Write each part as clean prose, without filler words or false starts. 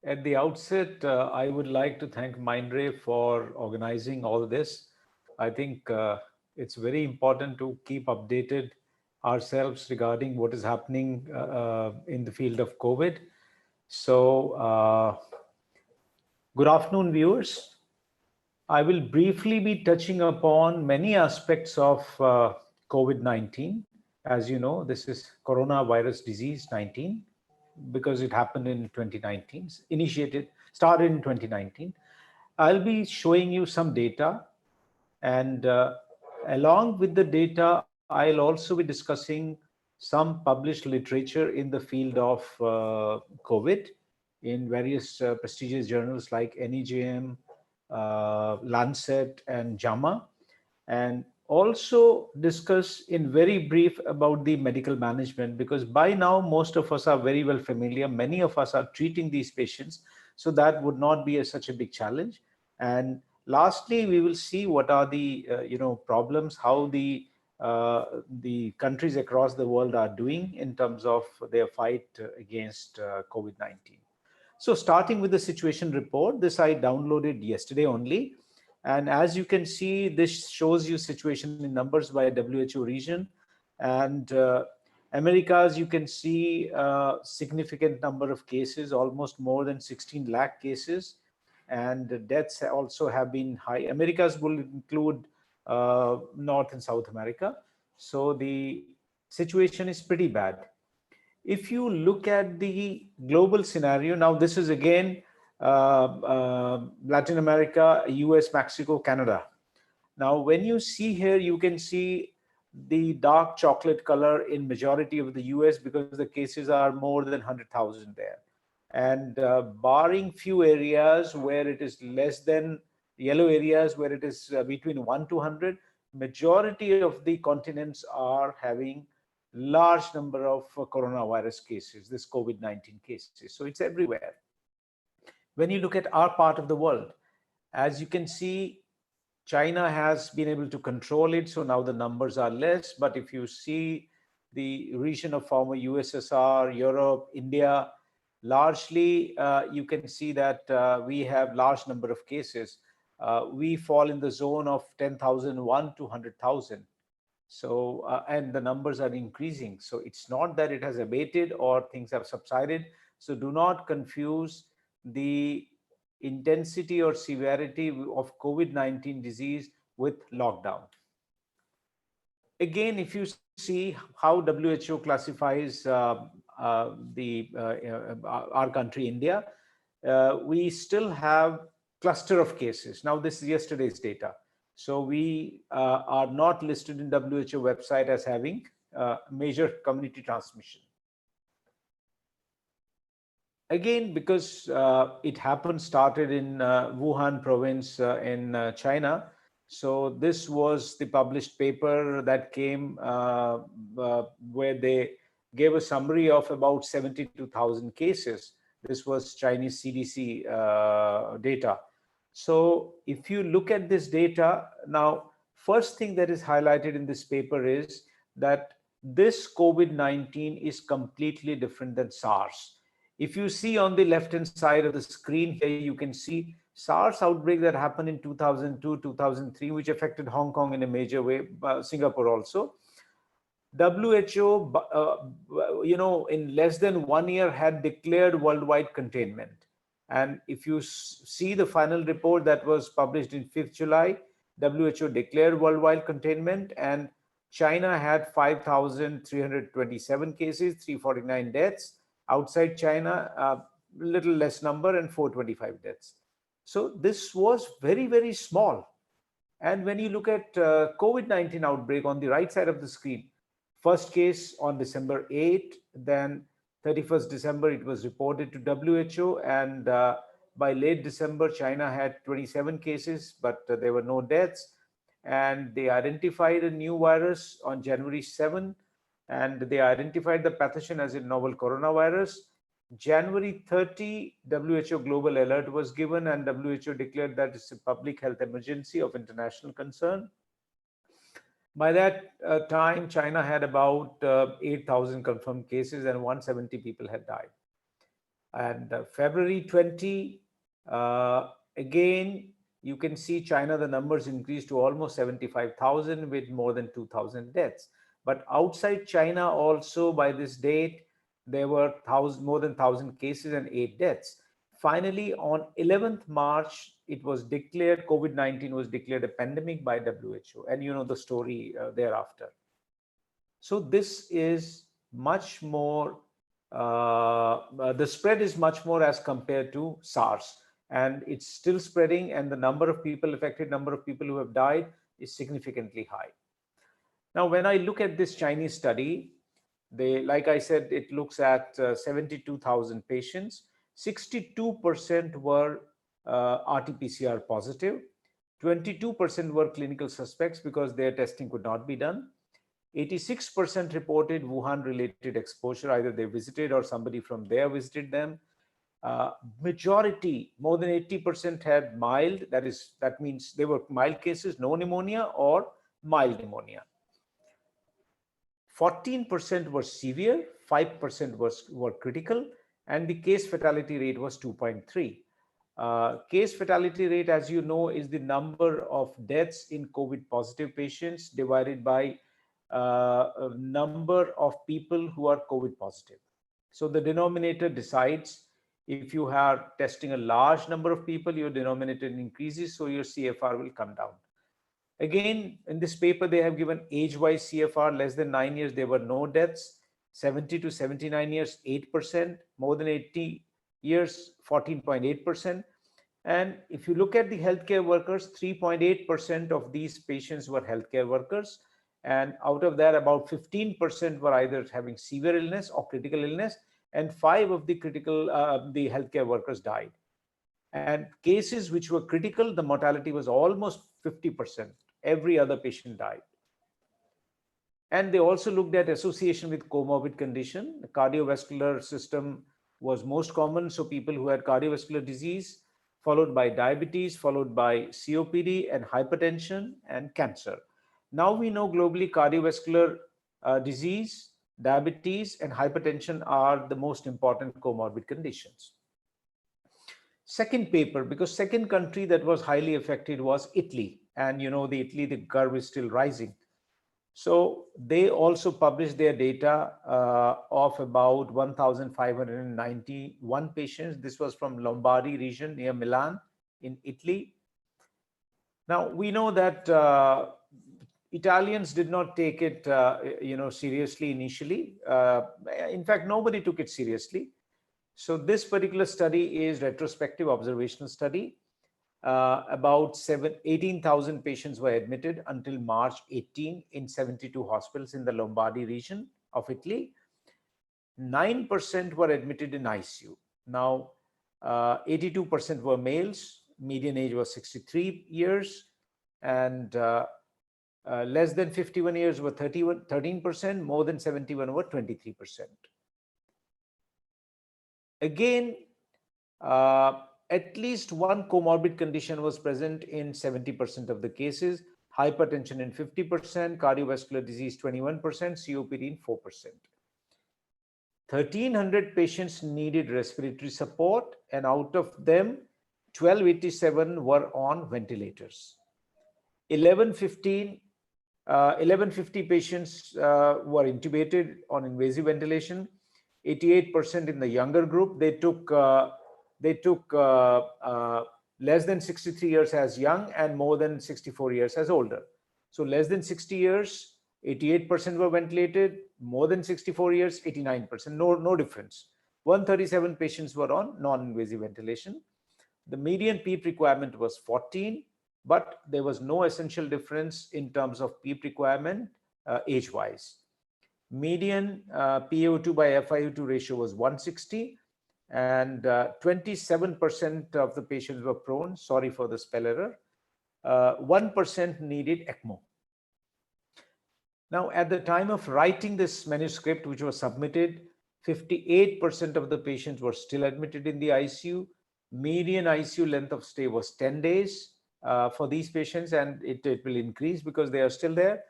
At the outset, I would like to thank Mindray for organizing all this. I think it's very important to keep updated ourselves regarding what is happening in the field of COVID. So, good afternoon, viewers. I will briefly be touching upon many aspects of COVID-19. As you know, this is coronavirus disease 19 because it happened in 2019, started in 2019. I'll be showing you some data, and along with the data, I'll also be discussing some published literature in the field of COVID in various prestigious journals like NEJM, Lancet, and JAMA, and also discuss in very brief about the medical management, because by now most of us are very well familiar. Many of us are treating these patients, so that would not be such a big challenge. And lastly, we will see what are the problems, how the countries across the world are doing in terms of their fight against COVID-19. So starting with the situation report, this I downloaded yesterday only. And as you can see, this shows you situation in numbers by WHO region. And Americas, you can see a significant number of cases, almost more than 16 lakh cases. And deaths also have been high. Americas will include North and South America. So the situation is pretty bad. If you look at the global scenario, now this is again Latin America, US, Mexico, Canada. Now, when you see here, you can see the dark chocolate color in majority of the US because the cases are more than 100,000 there. And barring few areas where it is less than, yellow areas where it is between 1 to 100, majority of the continents are having large number of coronavirus cases, this COVID-19 cases. So it's everywhere. When you look at our part of the world, as you can see, China has been able to control it, so now the numbers are less. But if you see the region of former USSR, Europe, India, largely you can see that we have large number of cases. We fall in the zone of 10,001 to 100,000. So, and the numbers are increasing. So it's not that it has abated or things have subsided. So do not confuse the intensity or severity of COVID-19 disease with lockdown. Again, if you see how WHO classifies our country, India, we still have cluster of cases. Now, this is yesterday's data. So we are not listed in WHO website as having major community transmission. Again, because it started in Wuhan province in China. So this was the published paper that came where they gave a summary of about 72,000 cases. This was Chinese CDC data. So if you look at this data, now, first thing that is highlighted in this paper is that this COVID-19 is completely different than SARS. If you see on the left-hand side of the screen here, you can see SARS outbreak that happened in 2002, 2003, which affected Hong Kong in a major way, Singapore also. WHO, in less than 1 year had declared worldwide containment. And if you see the final report that was published in 5th July, WHO declared worldwide containment, and China had 5,327 cases, 349 deaths. Outside China, a little less number, and 425 deaths. So this was very, very small. And when you look at COVID-19 outbreak on the right side of the screen, first case on December 8, then 31st December, it was reported to WHO, and by late December, China had 27 cases, but there were no deaths. And they identified a new virus on January 7, and they identified the pathogen as a novel coronavirus. January 30, WHO global alert was given, and WHO declared that it's a public health emergency of international concern. By that time, China had about 8,000 confirmed cases and 170 people had died. And February 20, again, you can see China, the numbers increased to almost 75,000 with more than 2,000 deaths. But outside China also by this date, there were more than 1,000 cases and 8 deaths. Finally, on 11th March, it was declared, COVID-19 was declared a pandemic by WHO. And you know the story thereafter. So this is much more, the spread is much more as compared to SARS. And it's still spreading, and the number of people affected, number of people who have died is significantly high. Now, when I look at this Chinese study, like I said, it looks at 72,000 patients. 62% were RT-PCR positive. 22% were clinical suspects because their testing could not be done. 86% reported Wuhan-related exposure, either they visited or somebody from there visited them. Majority, more than 80%, had mild, that means they were mild cases, no pneumonia or mild pneumonia. 14% were severe, 5% were critical, and the case fatality rate was 2.3. Case fatality rate, as you know, is the number of deaths in COVID positive patients divided by a number of people who are COVID positive. So the denominator decides. If you are testing a large number of people, your denominator increases, so your CFR will come down. Again, in this paper, they have given age-wise CFR. Less than 9 years, there were no deaths. 70 to 79 years, 8%. More than 80 years, 14.8%. And if you look at the healthcare workers, 3.8% of these patients were healthcare workers. And out of that, about 15% were either having severe illness or critical illness. And 5 of the the healthcare workers died. And cases which were critical, the mortality was almost 50%. Every other patient died. And they also looked at association with comorbid condition. The cardiovascular system was most common. So people who had cardiovascular disease, followed by diabetes, followed by COPD and hypertension and cancer. Now we know globally cardiovascular disease, diabetes and hypertension are the most important comorbid conditions. Second paper, because second country that was highly affected was Italy. And you know, the curve is still rising. So they also published their data of about 1,591 patients. This was from Lombardy region near Milan in Italy. Now we know that Italians did not take it, seriously initially. In fact, nobody took it seriously. So this particular study is retrospective observational study. About 18,000 patients were admitted until March 18 in 72 hospitals in the Lombardy region of Italy. 9% were admitted in ICU. Now, 82% were males. Median age was 63 years. And less than 51 years were 13%. More than 71 were 23%. Again, at least one comorbid condition was present in 70% of the cases. Hypertension in 50%, cardiovascular disease 21%, COPD in 4%. 1,300 patients needed respiratory support, and out of them, 1,287 were on ventilators. 1,150 patients were intubated on invasive ventilation. 88% in the younger group. They took less than 63 years as young and more than 64 years as older. So less than 60 years, 88% were ventilated. More than 64 years, 89%. No difference. 137 patients were on non-invasive ventilation. The median PEEP requirement was 14, but there was no essential difference in terms of PEEP requirement age-wise. Median PaO2 by FiO2 ratio was 160, and 27% of the patients were prone. Sorry for the spell error. 1% needed ECMO. Now, at the time of writing this manuscript, which was submitted, 58% of the patients were still admitted in the ICU. Median ICU length of stay was 10 days for these patients, and it will increase because they are still there.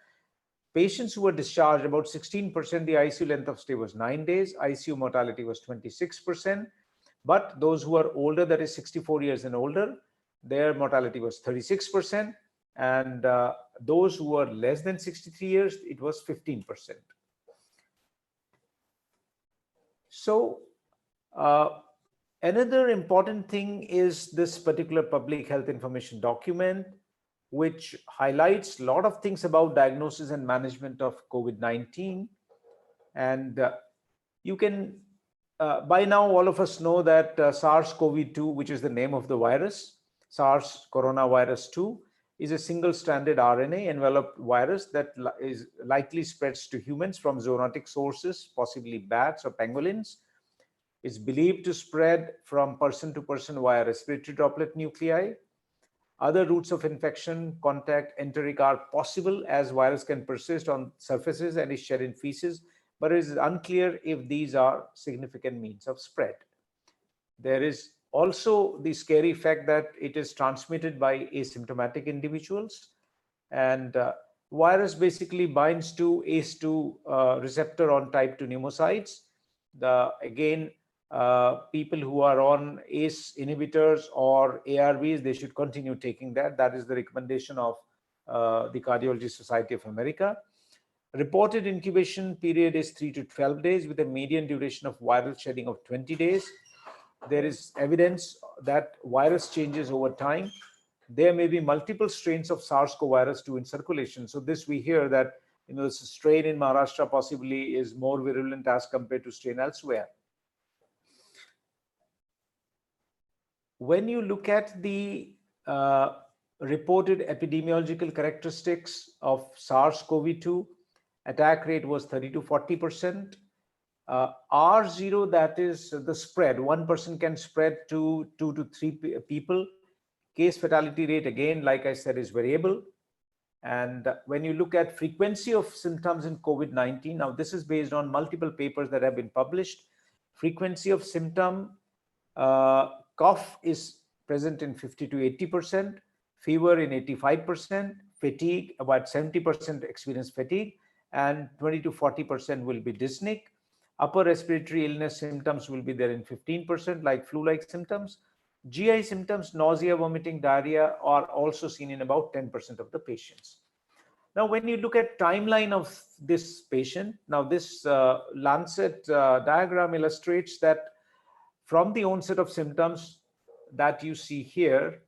Patients who were discharged, about 16%, the ICU length of stay was 9 days. ICU mortality was 26%. But those who are older, that is 64 years and older, their mortality was 36%. And those who were less than 63 years, it was 15%. So another important thing is this particular public health information document, which highlights a lot of things about diagnosis and management of COVID-19. And you can, by now, all of us know that SARS-CoV-2, which is the name of the virus, SARS coronavirus 2, is a single-stranded RNA enveloped virus that is likely spreads to humans from zoonotic sources, possibly bats or pangolins. It's believed to spread from person to person via respiratory droplet nuclei. Other routes of infection, contact, enteric are possible, as virus can persist on surfaces and is shed in feces, but it is unclear if these are significant means of spread. There is also the scary fact that it is transmitted by asymptomatic individuals, and virus basically binds to ACE2 receptor on type 2 pneumocytes. People who are on ACE inhibitors or ARVs, they should continue taking that. That is the recommendation of the Cardiology Society of America. Reported incubation period is 3 to 12 days with a median duration of viral shedding of 20 days. There is evidence that virus changes over time. There may be multiple strains of SARS-CoV-2 in circulation. So this we hear that this strain in Maharashtra possibly is more virulent as compared to strain elsewhere. When you look at the reported epidemiological characteristics of SARS-CoV-2, attack rate was 30 to 40%. R0, that is the spread. One person can spread to 2 to 3 people. Case fatality rate, again, like I said, is variable. And when you look at frequency of symptoms in COVID-19, now this is based on multiple papers that have been published. Frequency of symptom, cough is present in 50 to 80%, fever in 85%, fatigue, about 70% experience fatigue, and 20 to 40% will be dyspneic. Upper respiratory illness symptoms will be there in 15%, like flu-like symptoms. GI symptoms, nausea, vomiting, diarrhea, are also seen in about 10% of the patients. Now, when you look at timeline of this patient, now this Lancet diagram illustrates that from the onset of symptoms that you see here,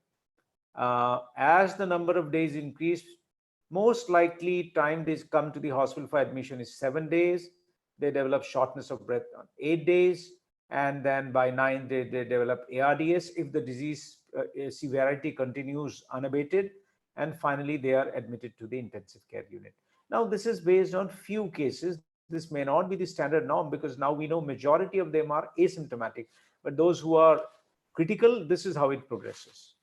as the number of days increase, most likely time they come to the hospital for admission is 7 days. They develop shortness of breath on 8 days. And then by 9 days, they develop ARDS if the disease severity continues unabated. And finally, they are admitted to the intensive care unit. Now, this is based on few cases. This may not be the standard norm because now we know majority of them are asymptomatic. But those who are critical, this is how it progresses.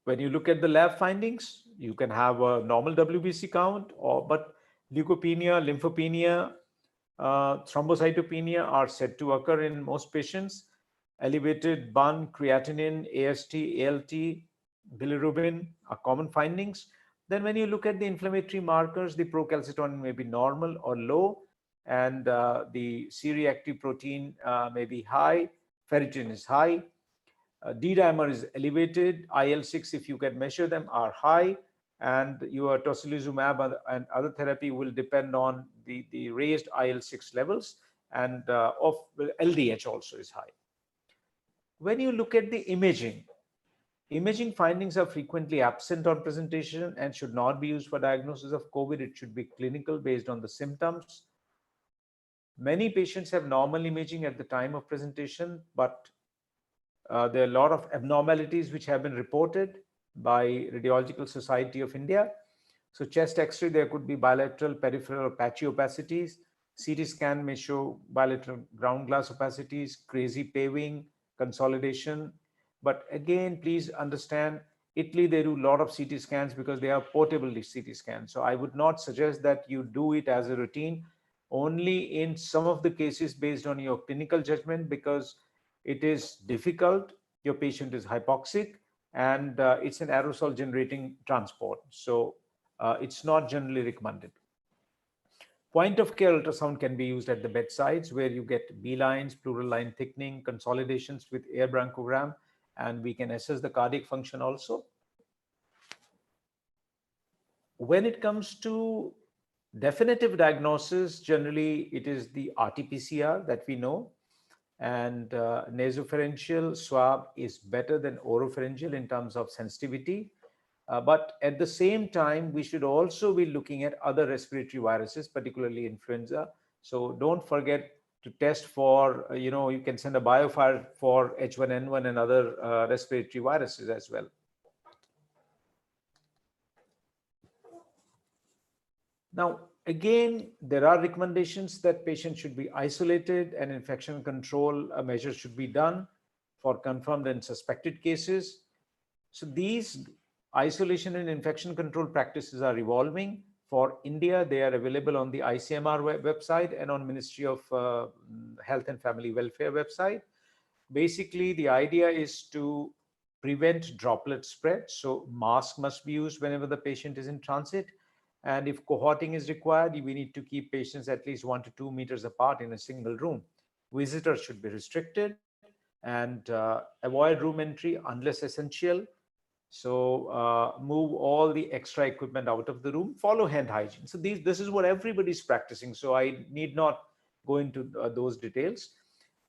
When you look at the lab findings, you can have a normal WBC count, but leukopenia, lymphopenia, thrombocytopenia are said to occur in most patients. Elevated BUN, creatinine, AST, ALT, bilirubin are common findings. Then when you look at the inflammatory markers, the procalcitonin may be normal or low, and the C-reactive protein may be high, ferritin is high, D-dimer is elevated, IL-6, if you can measure them, are high, and your tocilizumab and other therapy will depend on the raised IL-6 levels, and of LDH also is high. When you look at the imaging findings are frequently absent on presentation and should not be used for diagnosis of COVID. It should be clinical based on the symptoms. Many patients have normal imaging at the time of presentation, but there are a lot of abnormalities which have been reported by Radiological Society of India. So chest X-ray, there could be bilateral, peripheral, or patchy opacities. CT scan may show bilateral ground glass opacities, crazy paving, consolidation. But again, please understand, Italy, they do a lot of CT scans because they are portable CT scans. So I would not suggest that you do it as a routine, only in some of the cases based on your clinical judgment, because it is difficult. Your patient is hypoxic, and it's an aerosol generating transport. So it's not generally recommended. Point of care ultrasound can be used at the bedsides where you get B lines, pleural line thickening, consolidations with air bronchogram, and we can assess the cardiac function also. When it comes to definitive diagnosis, generally it is the RT-PCR that we know, and nasopharyngeal swab is better than oropharyngeal in terms of sensitivity. But at the same time, we should also be looking at other respiratory viruses, particularly influenza. So don't forget to test for, you can send a biofile for H1N1 and other respiratory viruses as well. Now, again, there are recommendations that patients should be isolated and infection control measures should be done for confirmed and suspected cases. So these isolation and infection control practices are evolving. For India, they are available on the ICMR website and on Ministry of Health and Family Welfare website. Basically, the idea is to prevent droplet spread. So mask must be used whenever the patient is in transit. And if cohorting is required, we need to keep patients at least 1 to 2 meters apart in a single room. Visitors should be restricted and avoid room entry unless essential. So move all the extra equipment out of the room, follow hand hygiene. So this is what everybody's practicing. So I need not go into those details.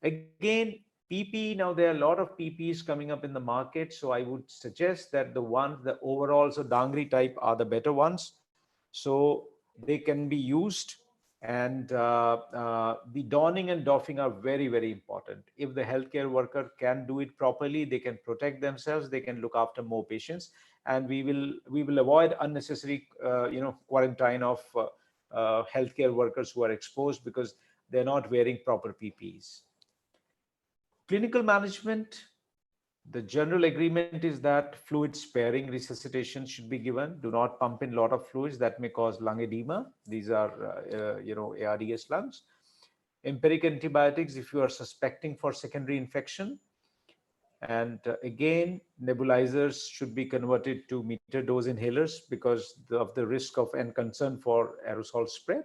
Again, PPE, now there are a lot of PPEs coming up in the market. So I would suggest that the overalls or dangri type are the better ones. So they can be used, and the donning and doffing are very, very important. If the healthcare worker can do it properly, they can protect themselves, they can look after more patients, and we will avoid unnecessary quarantine of healthcare workers who are exposed because they're not wearing proper PPEs. Clinical management. The general agreement is that fluid sparing resuscitation should be given. Do not pump in a lot of fluids that may cause lung edema. These are, ARDS lungs. Empiric antibiotics if you are suspecting for secondary infection. And again, nebulizers should be converted to meter dose inhalers because of the risk of and concern for aerosol spread.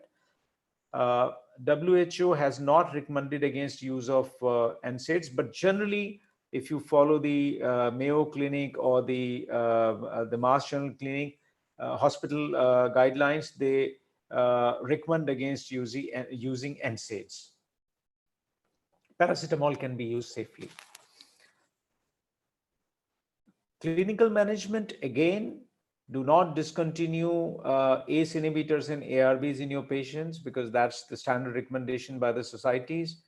WHO has not recommended against use of NSAIDs, but generally, if you follow the Mayo Clinic or the Mass General Clinic hospital guidelines, they recommend against using NSAIDs. Paracetamol can be used safely. Clinical management, again, do not discontinue ACE inhibitors and ARBs in your patients because that's the standard recommendation by the societies.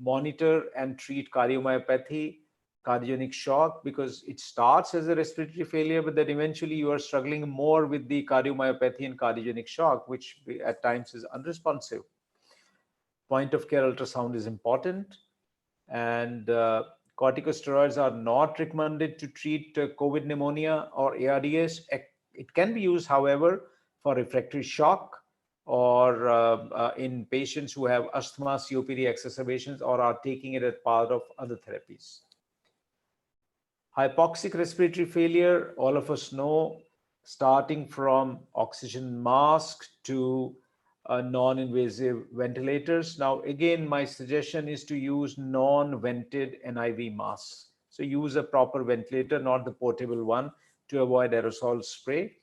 Monitor and treat cardiomyopathy, cardiogenic shock, because it starts as a respiratory failure, but then eventually you are struggling more with the cardiomyopathy and cardiogenic shock, which at times is unresponsive. Point of care ultrasound is important, and corticosteroids are not recommended to treat COVID pneumonia or ARDS. It can be used, however, for refractory shock or in patients who have asthma, COPD exacerbations or are taking it as part of other therapies. Hypoxic respiratory failure, all of us know, starting from oxygen mask to non-invasive ventilators. Now, again, my suggestion is to use non-vented NIV masks. So use a proper ventilator, not the portable one, to avoid aerosol spray.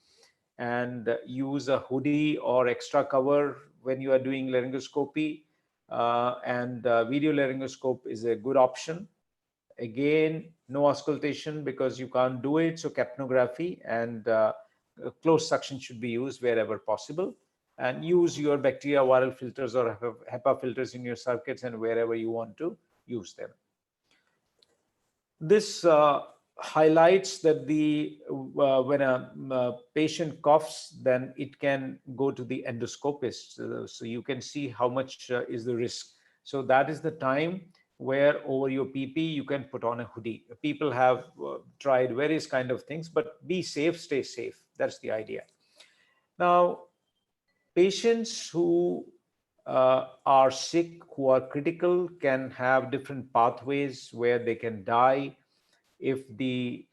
And use a hoodie or extra cover when you are doing laryngoscopy. And video laryngoscope is a good option. Again, no auscultation because you can't do it. So capnography and closed suction should be used wherever possible. And use your bacteria viral filters or HEPA filters in your circuits and wherever you want to use them. This highlights that when a patient coughs, then it can go to the endoscopist. So you can see how much is the risk. So that is the time where over your PP you can put on a hoodie. People have tried various kind of things, but be safe, stay safe. That's the idea. Now, patients who are sick, who are critical, can have different pathways where they can die if the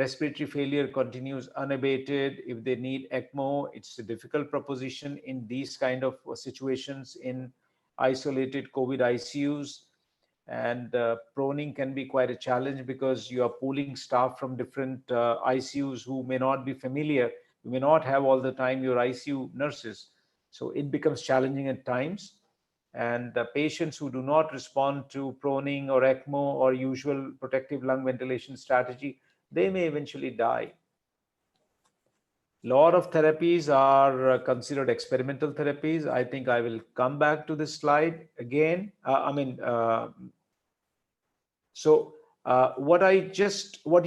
respiratory failure continues unabated, if they need ECMO, it's a difficult proposition in these kind of situations in isolated COVID ICUs. And proning can be quite a challenge because you are pooling staff from different ICUs who may not be familiar. You may not have all the time your ICU nurses. So it becomes challenging at times. And the patients who do not respond to proning or ECMO or usual protective lung ventilation strategy, they may eventually die. Lot of therapies are considered experimental therapies. I think I will come back to this slide again. What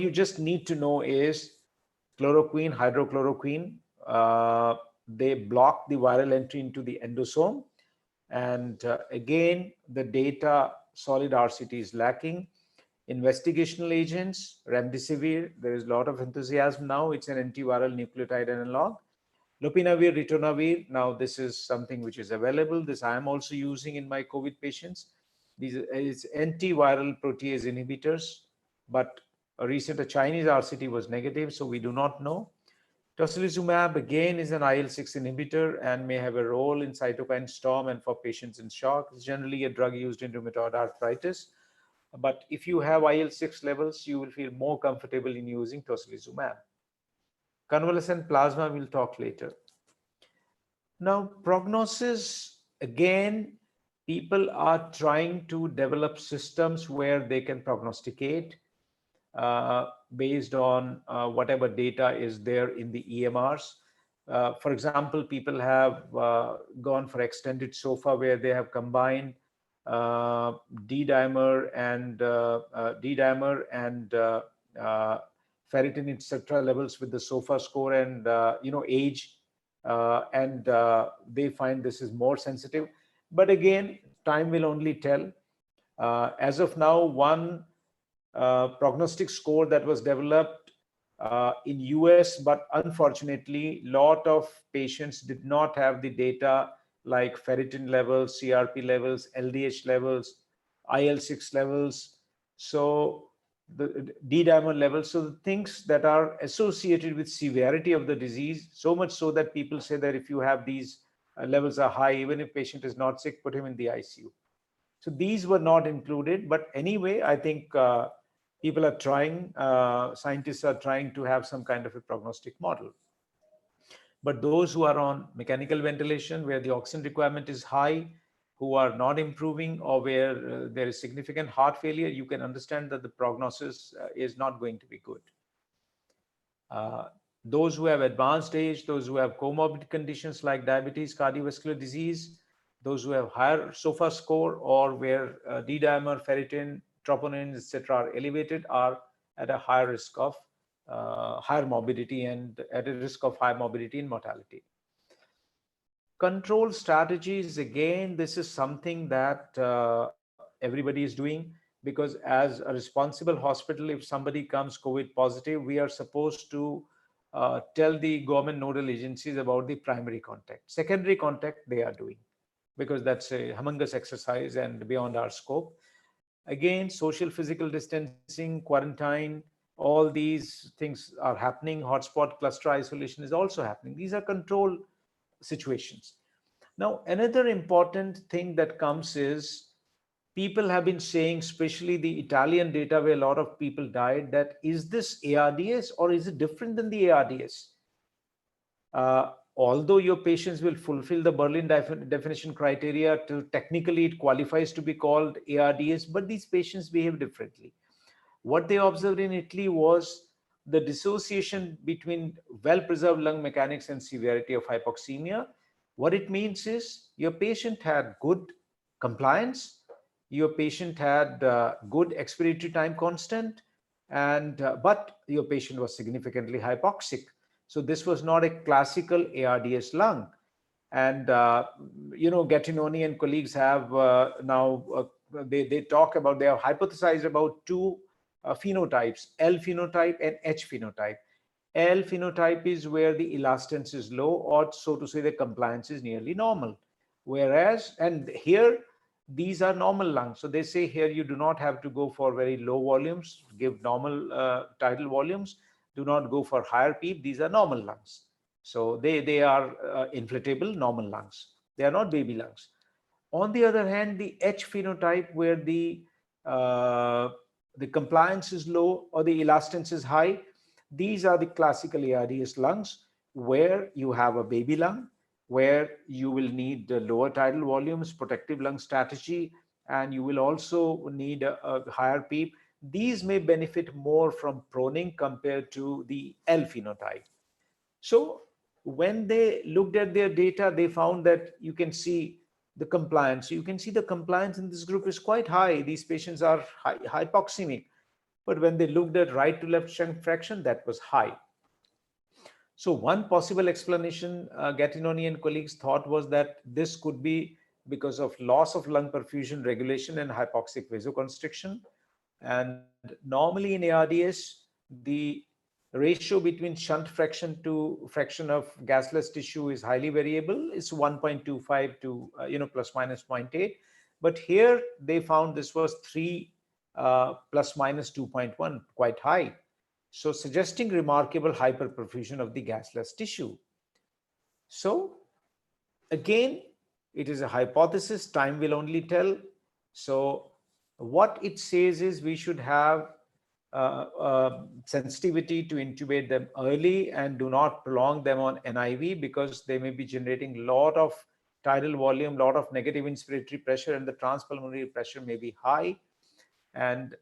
you just need to know is chloroquine, hydrochloroquine, they block the viral entry into the endosome. And again, the data, solid RCT is lacking. Investigational agents, remdesivir, there is a lot of enthusiasm now. It's an antiviral nucleotide analog. Lopinavir, ritonavir, now this is something which is available. This I am also using in my COVID patients. These is antiviral protease inhibitors, but a Chinese RCT was negative, so we do not know. Tocilizumab again is an IL-6 inhibitor and may have a role in cytokine storm and for patients in shock. It's generally a drug used in rheumatoid arthritis. But if you have IL-6 levels, you will feel more comfortable in using tocilizumab. Convalescent plasma, we'll talk later. Now, prognosis, again, people are trying to develop systems where they can prognosticate based on whatever data is there in the EMRs. For example, people have gone for extended SOFA where they have combined D-dimer and ferritin, etc. levels with the SOFA score and age, and they find this is more sensitive. But again, time will only tell. As of now, one prognostic score that was developed in US, but unfortunately, lot of patients did not have the data like ferritin levels, CRP levels, LDH levels, IL-6 levels, so the D-dimer levels, so the things that are associated with severity of the disease, so much so that people say that if you have these levels are high, even if patient is not sick, put him in the ICU. So these were not included, but anyway, I think people are trying, scientists are trying to have some kind of a prognostic model. But those who are on mechanical ventilation, where the oxygen requirement is high, who are not improving, or where there is significant heart failure, you can understand that the prognosis is not going to be good. Those who have advanced age, those who have comorbid conditions like diabetes, cardiovascular disease, those who have higher SOFA score, or where D-dimer, ferritin, troponins, etc. are elevated, are at a higher risk of higher morbidity and at a risk of high morbidity and mortality. Control strategies, again, this is something that everybody is doing, because as a responsible hospital, if somebody comes COVID positive, we are supposed to tell the government nodal agencies about the primary contact. Secondary contact they are doing, because that's a humongous exercise and beyond our scope. Again, social physical distancing, quarantine, all these things are happening. Hotspot cluster isolation is also happening. These are control situations. Now, another important thing that comes is people have been saying, especially the Italian data where a lot of people died, that is this ARDS or is it different than the ARDS? Although your patients will fulfill the Berlin definition criteria, to technically it qualifies to be called ARDS, but these patients behave differently. What they observed in Italy was the dissociation between well-preserved lung mechanics and severity of hypoxemia. What it means is your patient had good compliance, your patient had good expiratory time constant, and but your patient was significantly hypoxic. So this was not a classical ARDS lung. And Gattinoni and colleagues have now they talk about, they have hypothesized about two phenotypes, L phenotype and H phenotype. L phenotype is where the elastance is low, or so to say the compliance is nearly normal. Whereas, and here these are normal lungs. So they say here you do not have to go for very low volumes, give normal tidal volumes, do not go for higher PEEP. These are normal lungs. So they are inflatable normal lungs. They are not baby lungs. On the other hand, the H phenotype, where uh, the compliance is low or the elastance is high, these are the classical ARDS lungs, where you have a baby lung, where you will need the lower tidal volumes, protective lung strategy, and you will also need a higher PEEP. These may benefit more from proning compared to the L phenotype. So when they looked at their data, they found that you can see the compliance. So you can see the compliance in this group is quite high. These patients are hypoxemic. But when they looked at right to left shunt fraction, that was high. So one possible explanation Gattinoni and colleagues thought was that this could be because of loss of lung perfusion regulation and hypoxic vasoconstriction. And normally in ARDS, the ratio between shunt fraction to fraction of gasless tissue is highly variable. It's 1.25 to plus minus 0.8. But here they found this was 3 plus minus 2.1, quite high. So suggesting remarkable hyperperfusion of the gasless tissue. So again, it is a hypothesis, time will only tell. So what it says is we should have sensitivity to intubate them early and do not prolong them on NIV, because they may be generating a lot of tidal volume, lot of negative inspiratory pressure, and the transpulmonary pressure may be high. And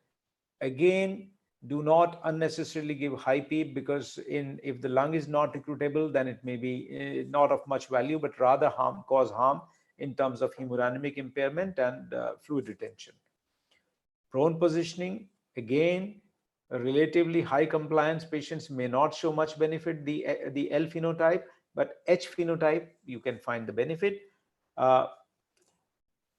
again, do not unnecessarily give high PEEP, because if the lung is not recruitable, then it may be not of much value, but rather cause harm in terms of hemodynamic impairment and fluid retention. Prone positioning, again, relatively high compliance patients may not show much benefit, the L phenotype, but H phenotype, you can find the benefit.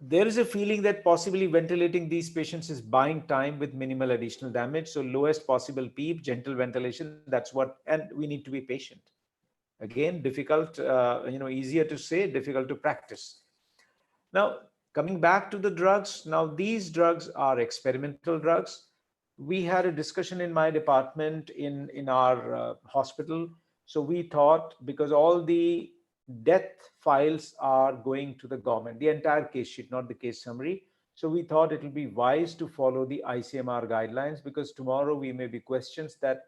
There is a feeling that possibly ventilating these patients is buying time with minimal additional damage. So lowest possible PEEP, gentle ventilation, that's what, and we need to be patient. Again, difficult, easier to say, difficult to practice. Now, coming back to the drugs, now these drugs are experimental drugs. We had a discussion in my department in our hospital. So we thought, because all the death files are going to the government, the entire case sheet, not the case summary. So we thought it will be wise to follow the ICMR guidelines, because tomorrow we may be questioned that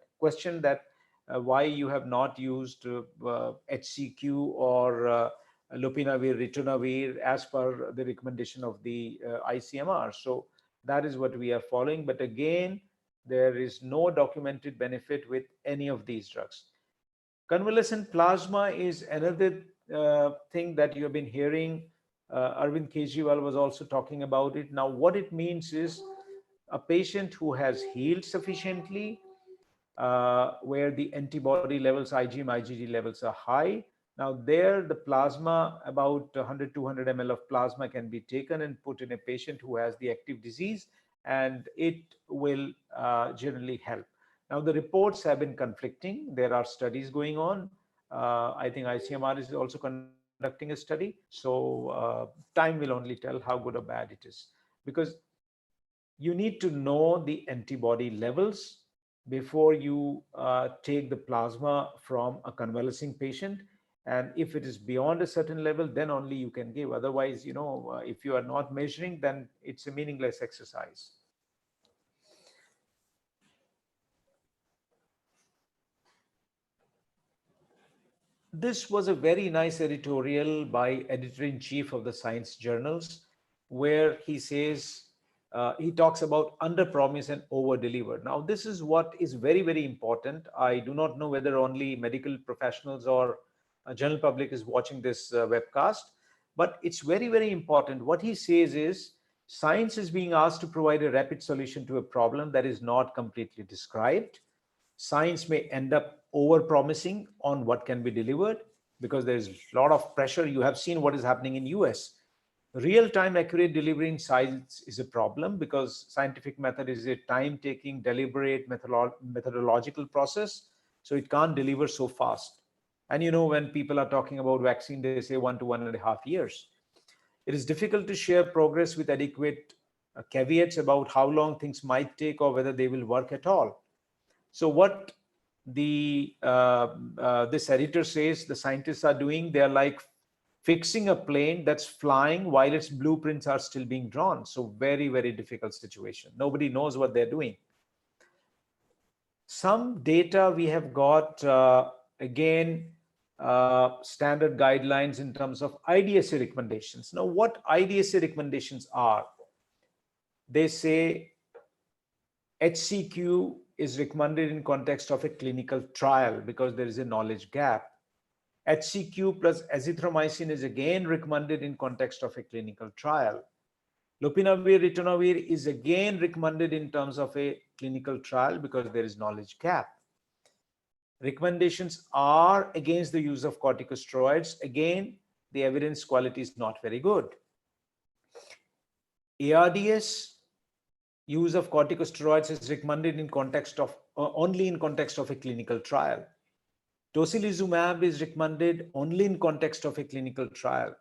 why you have not used HCQ or lopinavir, ritonavir as per the recommendation of the ICMR. So that is what we are following. But again, there is no documented benefit with any of these drugs. Convalescent plasma is another thing that you have been hearing. Arvind Kejriwal was also talking about it. Now, what it means is a patient who has healed sufficiently, where the antibody levels, IgM, IgG levels are high. Now there, the plasma, about 100, 200 ml of plasma can be taken and put in a patient who has the active disease, and it will generally help. Now the reports have been conflicting. There are studies going on. I think ICMR is also conducting a study. So time will only tell how good or bad it is, because you need to know the antibody levels before you take the plasma from a convalescing patient. And if it is beyond a certain level, then only you can give. Otherwise, if you are not measuring, then it's a meaningless exercise. This was a very nice editorial by editor-in-chief of the science journals, where he says, he talks about under promise and over deliver. Now, this is what is very, very important. I do not know whether only medical professionals or a general public is watching this webcast, but it's very, very important. What he says is, science is being asked to provide a rapid solution to a problem that is not completely described. Science may end up over promising on what can be delivered, because there's a lot of pressure. You have seen what is happening in US. Real-time accurate delivery in science is a problem, because scientific method is a time-taking, deliberate, methodological process. So it can't deliver so fast. And when people are talking about vaccine, they say 1 to 1.5 years. It is difficult to share progress with adequate caveats about how long things might take or whether they will work at all. So what this editor says the scientists are doing, they're like fixing a plane that's flying while its blueprints are still being drawn. So very, very difficult situation. Nobody knows what they're doing. Some data we have got, again, standard guidelines in terms of IDSA recommendations. Now, what IDSA recommendations are? They say HCQ is recommended in context of a clinical trial because there is a knowledge gap. HCQ plus azithromycin is again recommended in context of a clinical trial. Lopinavir, ritonavir is again recommended in terms of a clinical trial because there is knowledge gap. Recommendations are against the use of corticosteroids. Again, the evidence quality is not very good. ARDS, use of corticosteroids is recommended in context of only in context of a clinical trial. Tocilizumab is recommended only in context of a clinical trial.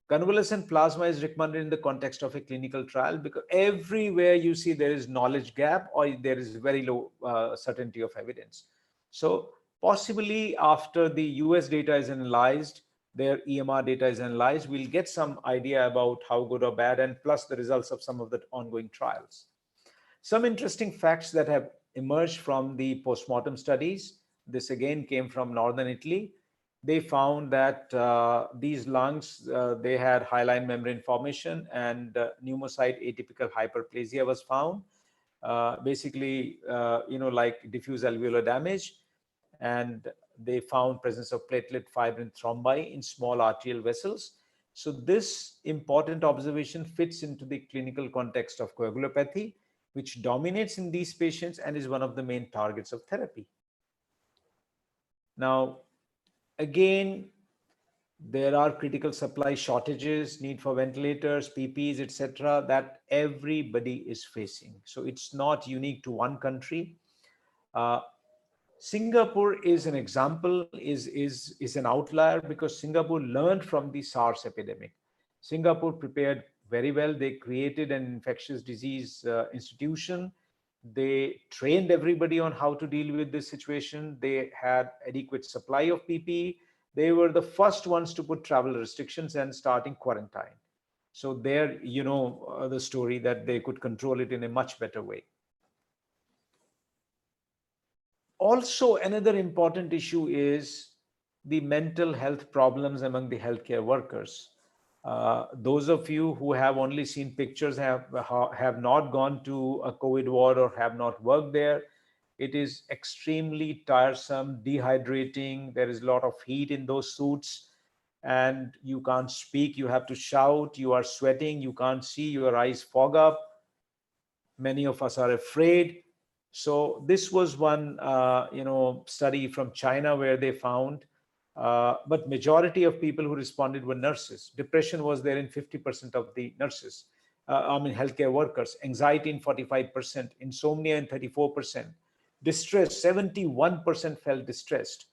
Convalescent plasma is recommended in the context of a clinical trial because everywhere you see there is knowledge gap or there is very low certainty of evidence. So possibly after the US data is analyzed, their EMR data is analyzed, we'll get some idea about how good or bad, and plus the results of some of the ongoing trials. Some interesting facts that have emerged from the postmortem studies. This again came from Northern Italy. They found that these lungs, they had hyaline membrane formation, and pneumocyte atypical hyperplasia was found. Basically, like diffuse alveolar damage. And they found presence of platelet fibrin thrombi in small arterial vessels. So this important observation fits into the clinical context of coagulopathy, which dominates in these patients and is one of the main targets of therapy. Now, again, there are critical supply shortages, need for ventilators, PPEs, etc., that everybody is facing. So it's not unique to one country. Singapore is an example, is an outlier because Singapore learned from the SARS epidemic. Singapore prepared very well. They created an infectious disease institution. They trained everybody on how to deal with this situation. They had adequate supply of PPE. They were the first ones to put travel restrictions and starting quarantine. So there, the story that they could control it in a much better way. Also, another important issue is the mental health problems among the healthcare workers. Those of you who have only seen pictures have not gone to a COVID ward or have not worked there. It is extremely tiresome, dehydrating. There is a lot of heat in those suits and you can't speak. You have to shout. You are sweating. You can't see. Your eyes fog up. Many of us are afraid. So this was one, study from China where they found, but majority of people who responded were nurses. Depression was there in 50% of the nurses, healthcare workers. Anxiety in 45%, insomnia in 34%, distress, 71% felt distressed.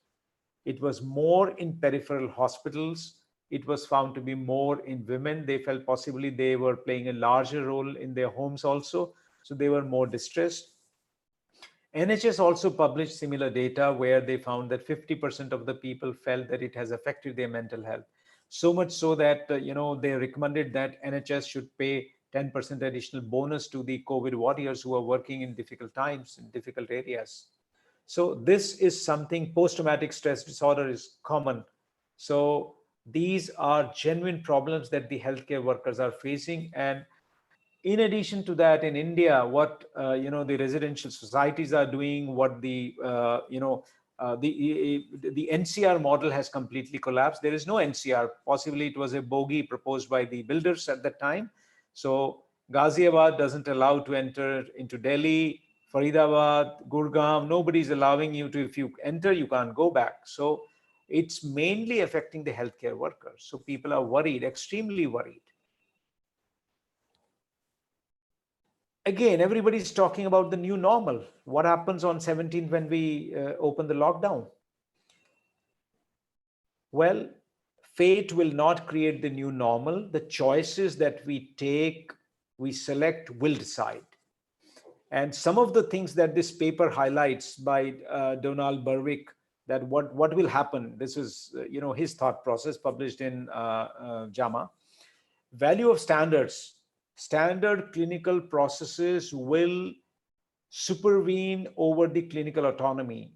It was more in peripheral hospitals. It was found to be more in women. They felt possibly they were playing a larger role in their homes also, so they were more distressed. NHS also published similar data where they found that 50% of the people felt that it has affected their mental health. So much so that, they recommended that NHS should pay 10% additional bonus to the COVID warriors who are working in difficult times, in difficult areas. So this is something, post-traumatic stress disorder is common. So these are genuine problems that the healthcare workers are facing. And in addition to that, in India, what the residential societies are doing, what the NCR model has completely collapsed. There is no NCR. Possibly it was a bogey proposed by the builders at that time. So Ghaziabad doesn't allow to enter into Delhi, Faridabad, Gurgaon. Nobody's allowing you to. If you enter, you can't go back. So it's mainly affecting the healthcare workers. So people are worried, extremely worried. Again, everybody's talking about the new normal. What happens on 17th when we open the lockdown? Well, fate will not create the new normal. The choices that we take, we select, will decide. And some of the things that this paper highlights by Donald Berwick, that what will happen, this is his thought process published in JAMA. Value of standards. Standard clinical processes will supervene over the clinical autonomy.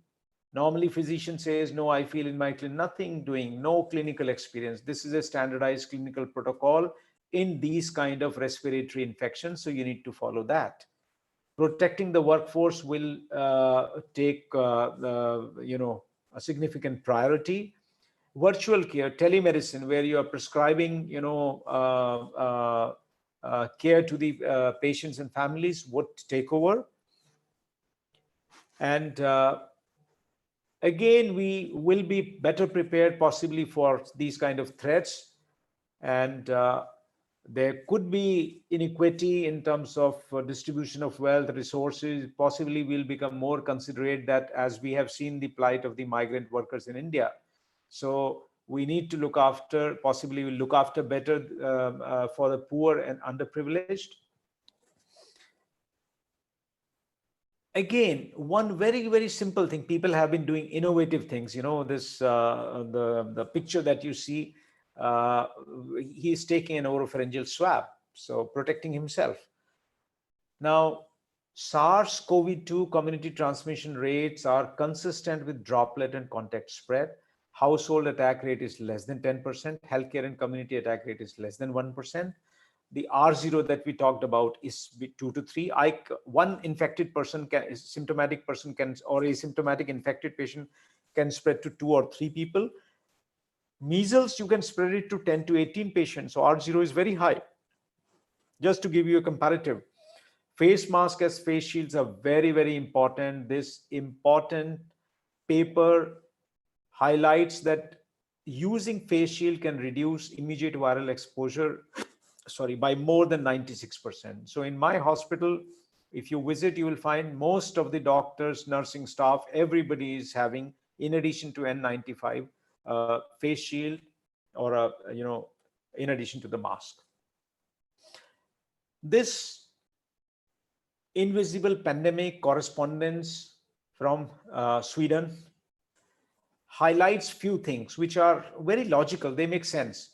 Normally, physician says, no, I feel in my clinic, nothing doing, no clinical experience. This is a standardized clinical protocol in these kind of respiratory infections, so you need to follow that. Protecting the workforce will take, a significant priority. Virtual care, telemedicine, where you are prescribing, care to the patients and families would take over. And again, we will be better prepared possibly for these kind of threats. And there could be inequity in terms of distribution of wealth, resources. Possibly we'll become more considerate, that as we have seen the plight of the migrant workers in India. So we need to look after, possibly we'll look after better for the poor and underprivileged. Again, one very, very simple thing, people have been doing innovative things. This the picture that you see, he is taking an oropharyngeal swab, so protecting himself. Now, SARS-CoV-2 community transmission rates are consistent with droplet and contact spread. Household attack rate is less than 10%. Healthcare and community attack rate is less than 1%. The R0 that we talked about is 2 to 3. One infected person can, symptomatic person can, or asymptomatic infected patient can spread to 2 or 3 people. Measles, you can spread it to 10 to 18 patients. So R0 is very high. Just to give you a comparative, face mask as face shields are very, very important. This important paper highlights that using face shield can reduce immediate viral exposure by more than 96%. So in my hospital, if you visit, you will find most of the doctors, nursing staff, everybody is having, in addition to N95, face shield, or in addition to the mask. This invisible pandemic correspondence from Sweden highlights few things which are very logical. They make sense.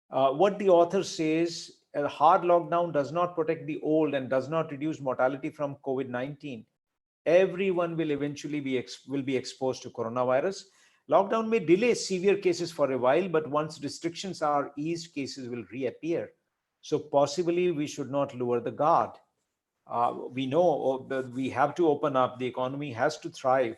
What the author says, a hard lockdown does not protect the old and does not reduce mortality from COVID-19. Everyone will eventually be exposed to coronavirus. Lockdown may delay severe cases for a while, but once restrictions are eased, cases will reappear. So possibly we should not lower the guard. We know that we have to open up. The economy has to thrive.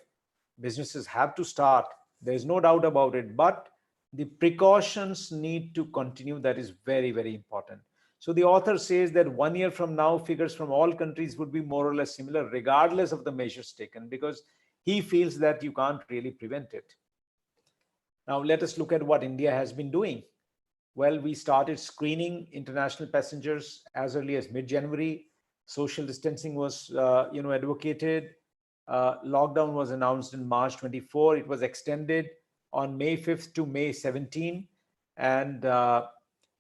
Businesses have to start. There's no doubt about it. But the precautions need to continue. That is very, very important. So the author says that 1 year from now, figures from all countries would be more or less similar, regardless of the measures taken, because he feels that you can't really prevent it. Now, let us look at what India has been doing. Well, we started screening international passengers as early as mid-January. Social distancing was, advocated. Lockdown was announced in March 24. It was extended on May 5th to May 17. And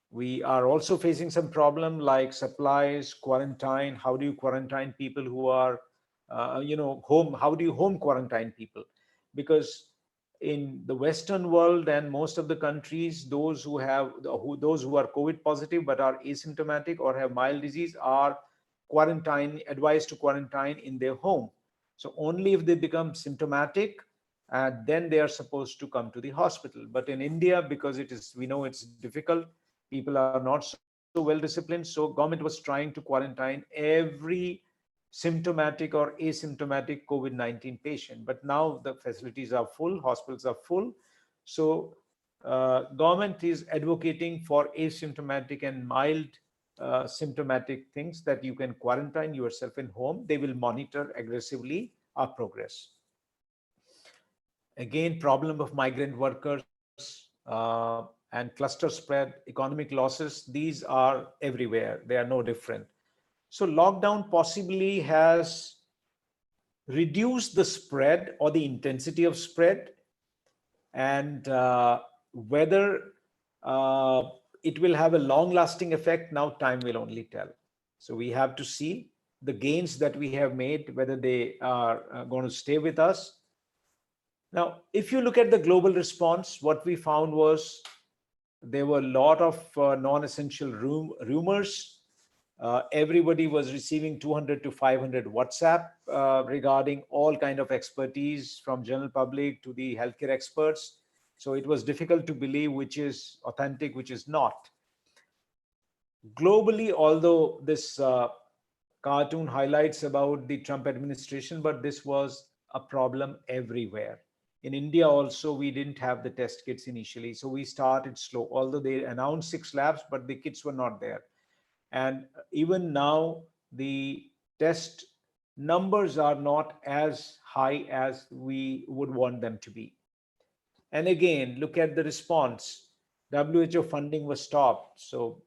we are also facing some problem like supplies, quarantine. How do you quarantine people who are, home? How do you home quarantine people? Because in the Western world and most of the countries, those who are COVID positive but are asymptomatic or have mild disease are advised to quarantine in their home. So only if they become symptomatic, then they are supposed to come to the hospital. But in India, because we know it's difficult, people are not so well disciplined. So government was trying to quarantine every symptomatic or asymptomatic COVID-19 patient. But now the facilities are full, hospitals are full. So government is advocating for asymptomatic and mild symptomatic things, that you can quarantine yourself in home. They will monitor aggressively our progress. Again, problem of migrant workers and cluster spread, economic losses, these are everywhere. They are no different. So lockdown possibly has reduced the spread or the intensity of spread, and whether it will have a long-lasting effect, now time will only tell. So we have to see. the gains that we have made, whether they are going to stay with us. Now, if you look at the global response, what we found was there were a lot of non-essential rumors. Everybody was receiving 200 to 500 WhatsApp regarding all kind of expertise, from general public to the healthcare experts. So it was difficult to believe which is authentic, which is not. Globally, although this cartoon highlights about the Trump administration, but this was a problem everywhere. In India also, we didn't have the test kits initially, so we started slow. Although they announced 6 labs, but the kits were not there. And even now, the test numbers are not as high as we would want them to be. And again, look at the response. WHO funding was stopped. So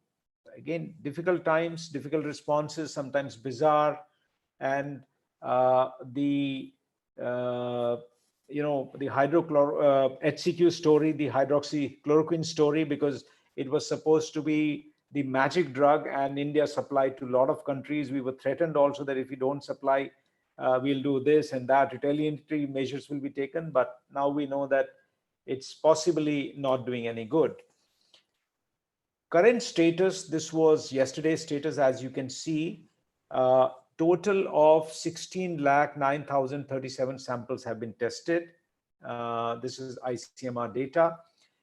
again, difficult times, difficult responses, sometimes bizarre. And the the HCQ story, the hydroxychloroquine story, because it was supposed to be the magic drug, and India supplied to a lot of countries. We were threatened also that if we don't supply, we'll do this and that, retaliatory measures will be taken. But now we know that it's possibly not doing any good. Current status, this was yesterday's status, as you can see. Total of 16,09,037 samples have been tested. This is ICMR data.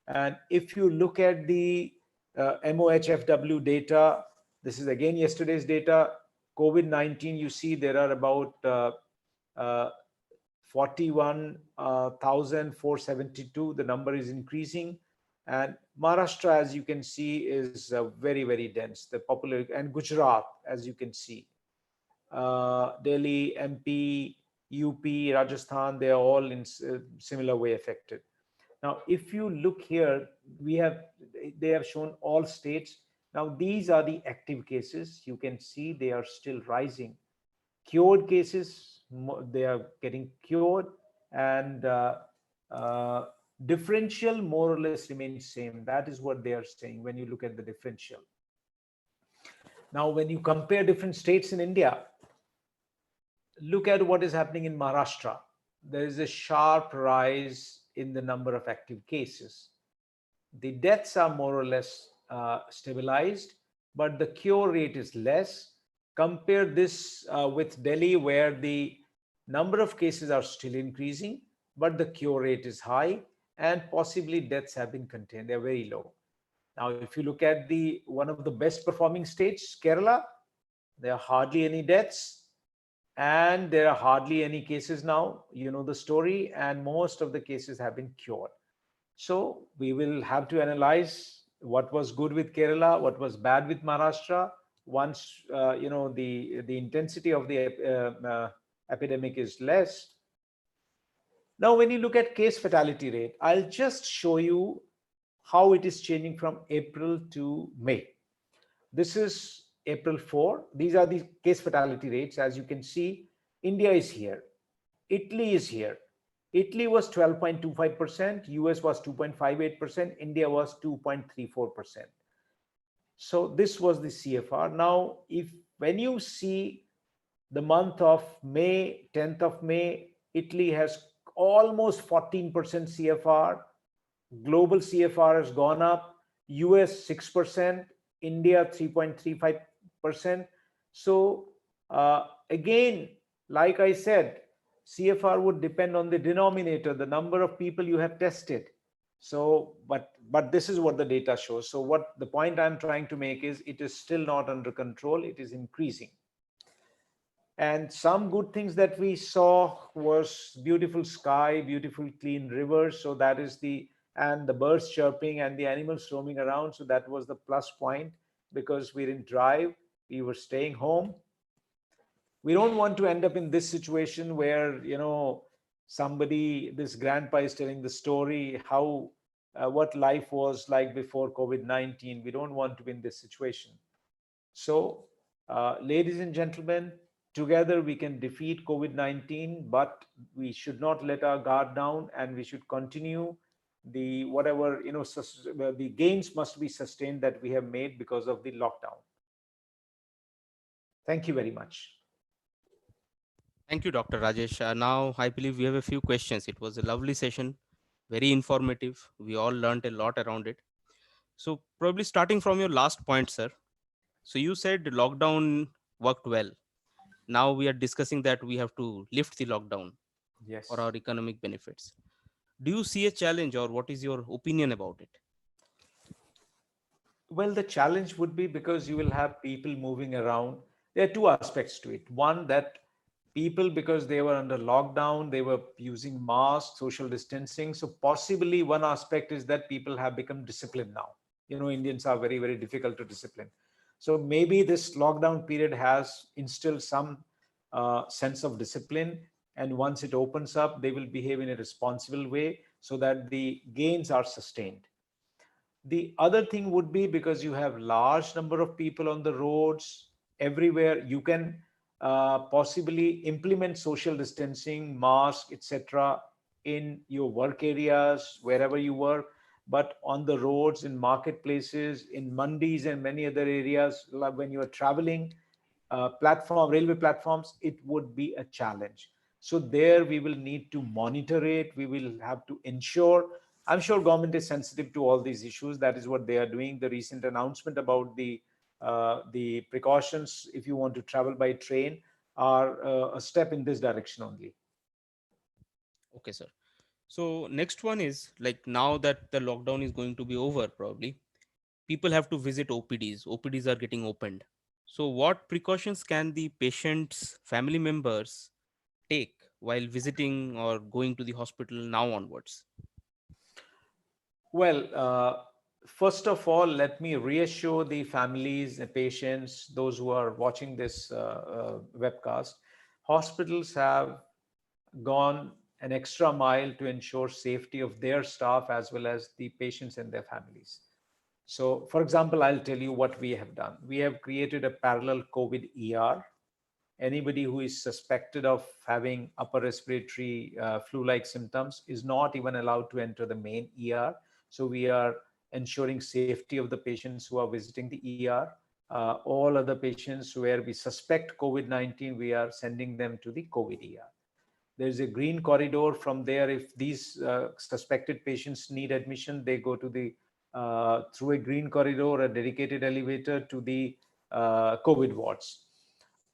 And if you look at the MOHFW data, this is again yesterday's data. COVID-19, you see there are about 41,472. The number is increasing. And Maharashtra, as you can see, is very, very dense. The popular, and Gujarat, as you can see. Delhi, MP, UP, Rajasthan, they are all in similar way affected. Now, if you look here, they have shown all states. Now, these are the active cases. You can see they are still rising. Cured cases, they are getting cured, and differential more or less remains same. That is what they are saying when you look at the differential. Now, when you compare different states in India, look at what is happening in Maharashtra. There is a sharp rise in the number of active cases. The deaths are more or less stabilized, but the cure rate is less. Compare this with Delhi, where the number of cases are still increasing, but the cure rate is high, and possibly deaths have been contained. They're very low. Now, if you look at one of the best performing states, Kerala, there are hardly any deaths, and there are hardly any cases now. You know the story, and most of the cases have been cured. So we will have to analyze what was good with Kerala, what was bad with Maharashtra. Once the intensity of the epidemic is less. Now, when you look at case fatality rate, I'll just show you how it is changing from April to May. This is April 4. These are the case fatality rates. As you can see, India is here. Italy is here. Italy was 12.25%, US was 2.58%, India was 2.34%. So this was the CFR. Now, when you see the month of May, 10th of May, Italy has almost 14% CFR. Global CFR has gone up. US 6%, India 3.35%. So again, like I said, CFR would depend on the denominator, the number of people you have tested. So, but this is what the data shows. So what the point I'm trying to make is, it is still not under control. It is increasing. And some good things that we saw was beautiful sky, beautiful clean rivers. So that is and the birds chirping and the animals roaming around. So that was the plus point, because we didn't drive, we were staying home. We don't want to end up in this situation where, this grandpa is telling the story, how, what life was like before COVID-19. We don't want to be in this situation. So, ladies and gentlemen, together we can defeat COVID-19, but we should not let our guard down, and we should continue the gains must be sustained that we have made because of the lockdown. Thank you very much. Thank you, Dr. Rajesh. Now, I believe we have a few questions. It was a lovely session, very informative. We all learned a lot around it. So, probably starting from your last point, sir. So, you said lockdown worked well. Now, we are discussing that we have to lift the lockdown for our Yes. economic benefits. Do you see a challenge, or what is your opinion about it? Well, the challenge would be because you will have people moving around. There are two aspects to it. One, that people, because they were under lockdown, they were using masks, social distancing. So, possibly one aspect is that people have become disciplined now. Indians are very, very difficult to discipline. So, maybe this lockdown period has instilled some sense of discipline. And once it opens up, they will behave in a responsible way so that the gains are sustained. The other thing would be, because you have large number of people on the roads everywhere, you can possibly implement social distancing, mask, etc., in your work areas, wherever you work. But on the roads, in marketplaces, in mandis, and many other areas, like when you are traveling, railway platforms, it would be a challenge. So there we will need to monitor it. We will have to ensure. I'm sure government is sensitive to all these issues. That is what they are doing. The recent announcement about the precautions, if you want to travel by train, are a step in this direction only. Okay, sir. So, next one is like now that the lockdown is going to be over, probably people have to visit OPDs. OPDs are getting opened. So, what precautions can the patient's family members take while visiting or going to the hospital now onwards? Well, first of all, let me reassure the families, the patients, those who are watching this webcast. Hospitals have gone an extra mile to ensure safety of their staff as well as the patients and their families. So, for example, I'll tell you what we have done. We have created a parallel COVID ER. Anybody who is suspected of having upper respiratory flu-like symptoms is not even allowed to enter the main ER. So we are ensuring safety of the patients who are visiting the ER. All other patients where we suspect COVID-19, we are sending them to the COVID ER. There's a green corridor. From there, if these suspected patients need admission, they go to the through a green corridor, a dedicated elevator to the COVID wards.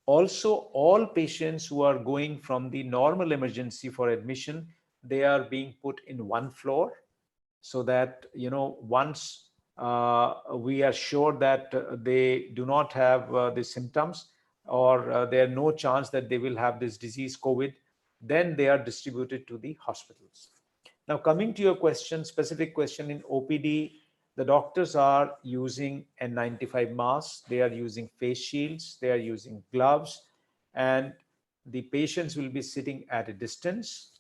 Also, all patients who are going from the normal emergency for admission, they are being put in one floor, so that once we are sure that they do not have the symptoms, or there are no chance that they will have this disease COVID, then they are distributed to the hospitals. Now, coming to your question, specific question, in OPD, the doctors are using N95 masks, they are using face shields, they are using gloves, and the patients will be sitting at a distance.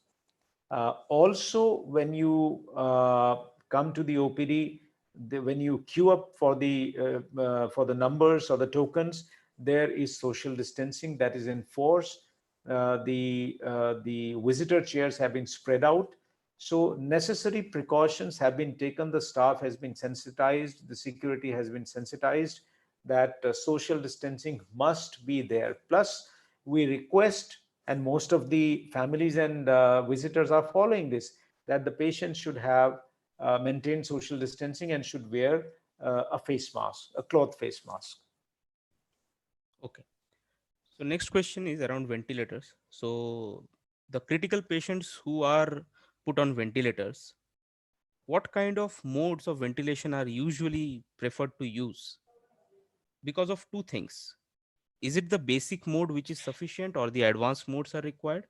Also, when you come to the OPD, when you queue up for the numbers or the tokens, there is social distancing that is enforced. The visitor chairs have been spread out, so necessary precautions have been taken. The staff has been sensitized, the security has been sensitized that social distancing must be there. Plus, we request, and most of the families and visitors are following this, that the patient should have maintained social distancing and should wear a face mask, a cloth face mask. Okay. So, next question is around ventilators. So, the critical patients who are put on ventilators, what kind of modes of ventilation are usually preferred to use? Because of two things. Is it the basic mode which is sufficient, or the advanced modes are required?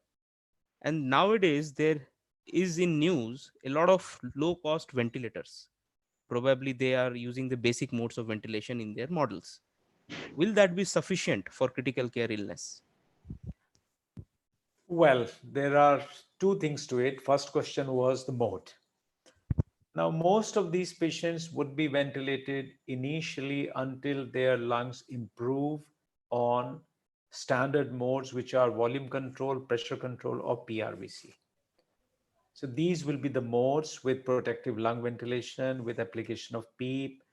And nowadays, there is in news a lot of low cost ventilators. Probably they are using the basic modes of ventilation in their models. Will that be sufficient for critical care illness? Well, there are two things to it. First question was the mode. Now, most of these patients would be ventilated initially until their lungs improve on standard modes, which are volume control, pressure control, or PRVC. So these will be the modes with protective lung ventilation, with application of PEEP.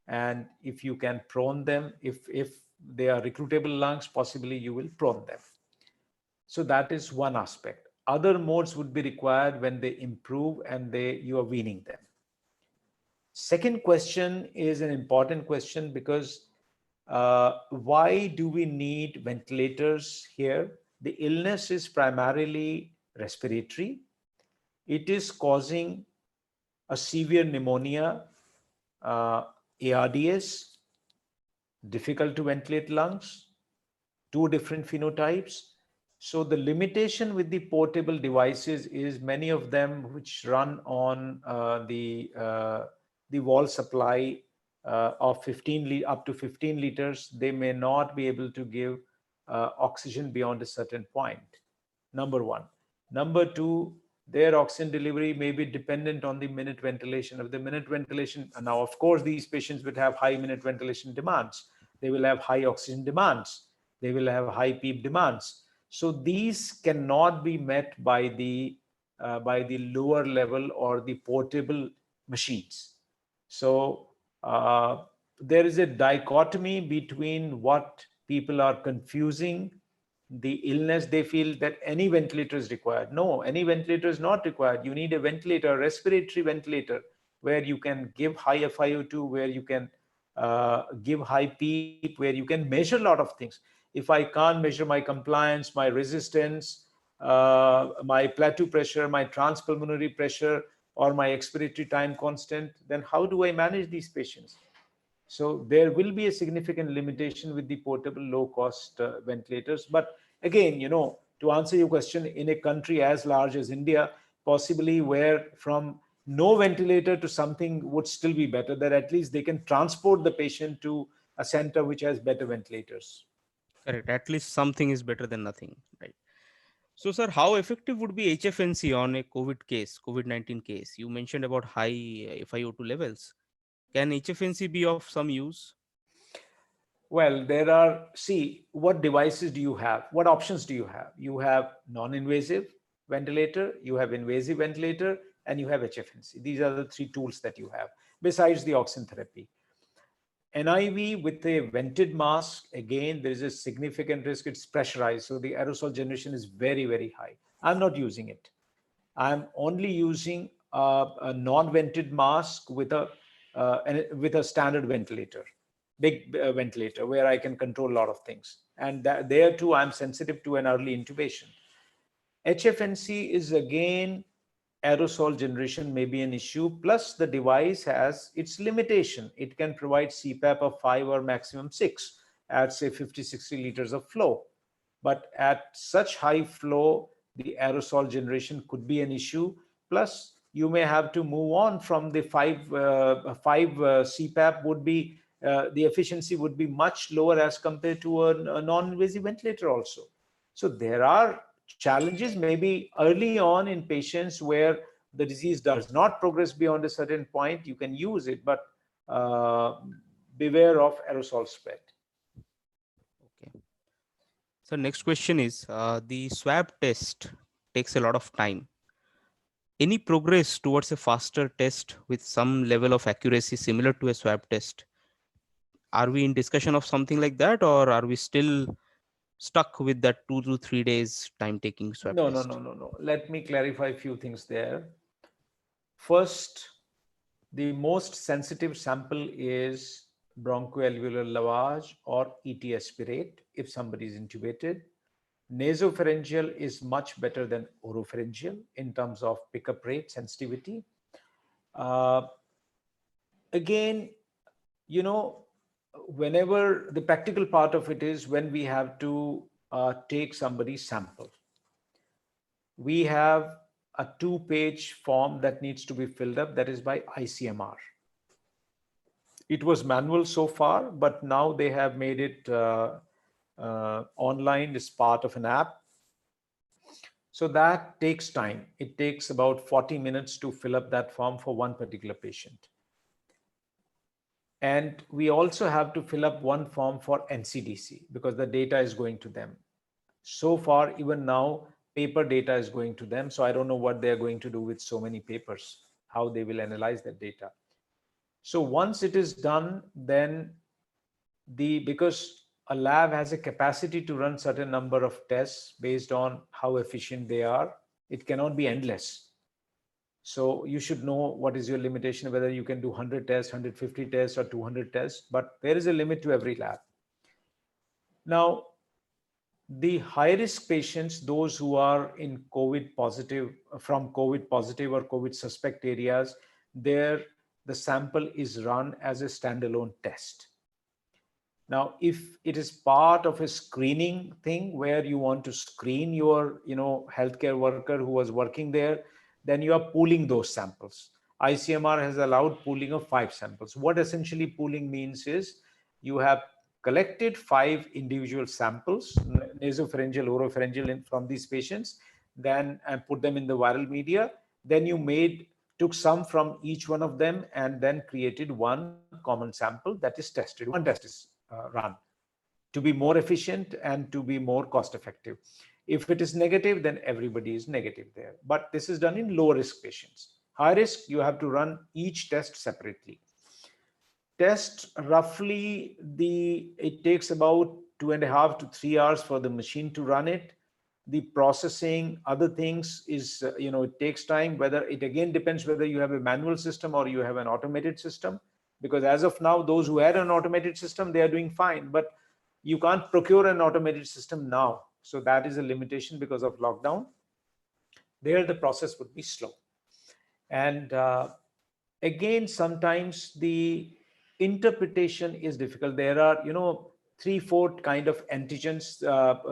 And if you can prone them, if they are recruitable lungs, possibly you will prone them. So that is one aspect. Other modes would be required when they improve and you are weaning them. Second question is an important question because why do we need ventilators here? The illness is primarily respiratory. It is causing a severe pneumonia, ARDS, difficult to ventilate lungs, two different phenotypes. So the limitation with the portable devices is many of them which run on the wall supply of up to 15 liters, they may not be able to give oxygen beyond a certain point. Number one. Number two, their oxygen delivery may be dependent on the minute ventilation. Of the minute ventilation, now of course these patients would have high minute ventilation demands. They will have high oxygen demands. They will have high PEEP demands. So these cannot be met by the lower level or the portable machines. So there is a dichotomy between what people are confusing the illness. They feel that any ventilator is required. No, any ventilator is not required. You need a ventilator, a respiratory ventilator, where you can give high FiO2, where you can give high PEEP, where you can measure a lot of things. If I can't measure my compliance, my resistance, my plateau pressure, my transpulmonary pressure, or my expiratory time constant, then how do I manage these patients? So there will be a significant limitation with the portable low-cost ventilators. But again, to answer your question, in a country as large as India, possibly where from no ventilator to something would still be better, that at least they can transport the patient to a center which has better ventilators. Correct. At least something is better than nothing, right? So, sir, how effective would be HFNC on a COVID-19 case? You mentioned about high FiO2 levels. Can HFNC be of some use? Well, see, what devices do you have? What options do you have? You have non-invasive ventilator, you have invasive ventilator, and you have HFNC. These are the three tools that you have, besides the oxygen therapy. NIV with a vented mask, again, there is a significant risk. It's pressurized, so the aerosol generation is very, very high. I'm not using it. I'm only using a non-vented mask with a standard ventilator, big ventilator, where I can control a lot of things. And there too, I'm sensitive to an early intubation. HFNC is again, aerosol generation may be an issue. Plus, the device has its limitation. It can provide CPAP of 5 or maximum 6 at, say, 50, 60 liters of flow. But at such high flow, the aerosol generation could be an issue. Plus, you may have to move on from the 5 CPAP would be, the efficiency would be much lower as compared to a non-invasive ventilator also. So there are challenges maybe early on in patients where the disease does not progress beyond a certain point. You can use it, but uh, beware of aerosol spread. Okay. So, next question is the swab test takes a lot of time. Any progress towards a faster test with some level of accuracy similar to a swab test? Are we in discussion of something like that, or are we still stuck with that 2 to 3 days time taking swab No, no, test? no, no, no. Let me clarify a few things there. First, the most sensitive sample is bronchoalveolar lavage or ET aspirate if somebody is intubated. Nasopharyngeal is much better than oropharyngeal in terms of pickup rate sensitivity. Uh, Again, whenever the practical part of it is when we have to take somebody's sample, we have a 2-page form that needs to be filled up, that is by ICMR. It was manual so far, but now they have made it online as part of an app. So that takes time. It takes about 40 minutes to fill up that form for one particular patient. And we also have to fill up one form for NCDC because the data is going to them. So far, even now, paper data is going to them. So I don't know what they're going to do with so many papers, how they will analyze that data. So once it is done, then because a lab has a capacity to run certain number of tests based on how efficient they are. It cannot be endless. So you should know what is your limitation, whether you can do 100 tests, 150 tests, or 200 tests, but there is a limit to every lab. Now, the high risk patients, those who are in COVID positive, from COVID positive or COVID suspect areas, there the sample is run as a standalone test. Now, if it is part of a screening thing where you want to screen your, healthcare worker who was working there, then you are pooling those samples. ICMR has allowed pooling of 5 samples. What essentially pooling means is you have collected 5 individual samples, nasopharyngeal, oropharyngeal, from these patients, then and put them in the viral media. Then you took some from each one of them and then created one common sample that is tested. One test is run to be more efficient and to be more cost effective. If it is negative, then everybody is negative there. But this is done in low risk patients. High risk, you have to run each test separately. Test roughly it takes about 2.5 to 3 hours for the machine to run it. The processing, other things is, it takes time. Whether it again depends whether you have a manual system or you have an automated system. Because as of now, those who had an automated system, they are doing fine. But you can't procure an automated system now. So that is a limitation because of lockdown. There, the process would be slow. And again, sometimes the interpretation is difficult. There are, 3-4 kind of antigens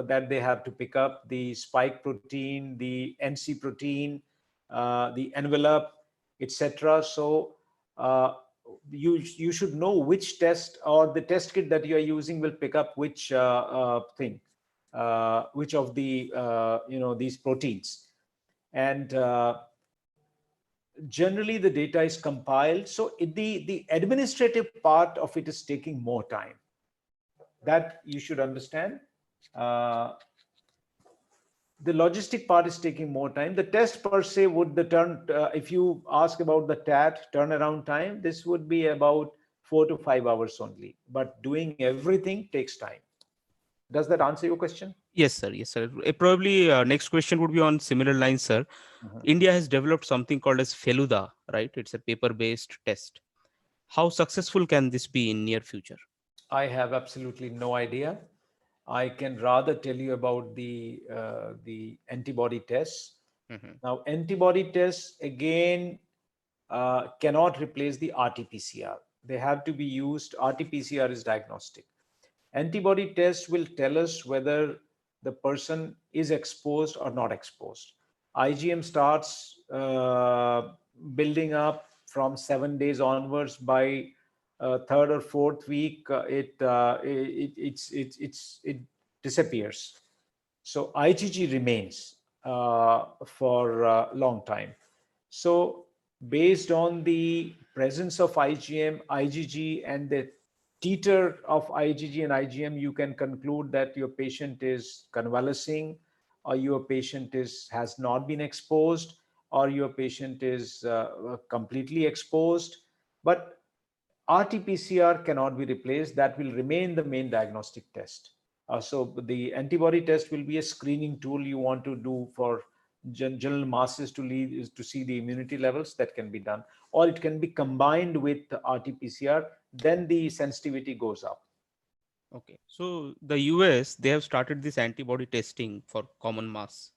that they have to pick up: the spike protein, the NC protein, the envelope, etc. So you should know which test or the test kit that you are using will pick up which thing, which of the these proteins. And generally the data is compiled, so the administrative part of it is taking more time. That you should understand. The logistic part is taking more time. The test per se would if you ask about the TAT turnaround time, this would be about 4 to 5 hours only. But doing everything takes time. Does that answer your question? Yes, sir. Yes, sir. Probably next question would be on similar lines, sir. India has developed something called as Feluda, right? It's a paper-based test. How successful can this be in near future? I have absolutely no idea. I can rather tell you about the antibody tests. Now, antibody tests again cannot replace the RT-PCR. They have to be used. RT-PCR is diagnostic. Antibody tests will tell us whether the person is exposed or not exposed. IgM starts building up from 7 days onwards. By third or fourth week, it disappears. So IgG remains for a long time. So based on the presence of IgM, IgG, and the titer of IgG and IgM, you can conclude that your patient is convalescing, or your patient has not been exposed, or your patient is completely exposed. But RT-PCR cannot be replaced. That will remain the main diagnostic test. So the antibody test will be a screening tool you want to do for general masses to see the immunity levels. That can be done, or it can be combined with RT-PCR. Then the sensitivity goes up. Okay. So the US, they have started this antibody testing for common mass.